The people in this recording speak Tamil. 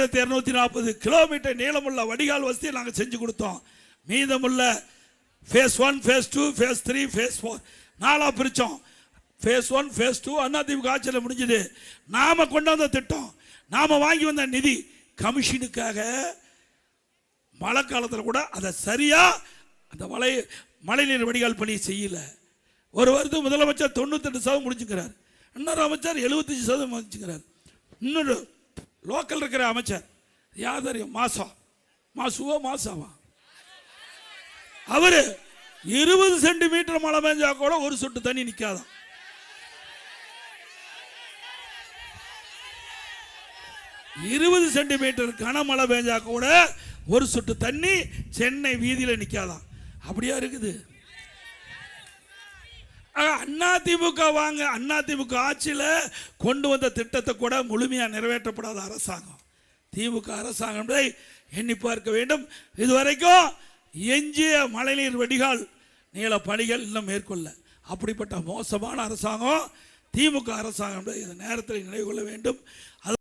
1240 கிலோமீட்டர் நீளமுள்ள வடிகால் வசதியை நாங்கள் செஞ்சு கொடுத்தோம். மீதமுள்ள ஃபேஸ் 1, ஃபேஸ் 2, ஃபேஸ் 3, ஃபேஸ் 4 நாளாக பிரித்தோம். ஃபேஸ் 1, ஃபேஸ் 2 அதிமுக ஆட்சியில் முடிஞ்சது. நாம் கொண்டு வந்த திட்டம், நாம் வாங்கி வந்த நிதி கமிஷனுக்காக மழை காலத்தில் கூட அதை சரியாக அந்த மழைநீர் வடிகால் பணியை செய்யலை. ஒரு வருடம் முதலமைச்சர் 98% முடிச்சுக்கிறார், இன்னொரு அமைச்சர் 75% முடிச்சுக்கிறார். இன்னொரு லோக்கல் இருக்கிற அமைச்சர் யார் தெரியும், மாசாவா அவரு 20 சென்டிமீட்டர் மழை பெஞ்சா கூட ஒரு சொட்டு தண்ணி நிற்காதான். இருபது சென்டிமீட்டர் கனமழை பெஞ்சா கூட ஒரு சொட்டு தண்ணி சென்னை வீதியில் நிற்காதான். அப்படியா இருக்குது? அதிமுக வாங்க, அதிமுக ஆட்சியில் கொண்டு வந்த திட்டத்தை கூட முழுமையாக நிறைவேற்றப்படாத அரசாங்கம் திமுக அரசாங்கம் எண்ணி பார்க்க வேண்டும். இதுவரைக்கும் எஞ்சிய மழைநீர் வடிகால் நீள பணிகள் இன்னும் மேற்கொள்ள. அப்படிப்பட்ட மோசமான அரசாங்கம் திமுக அரசாங்கம். இந்த நேரத்தில் நினைவு கொள்ள வேண்டும்.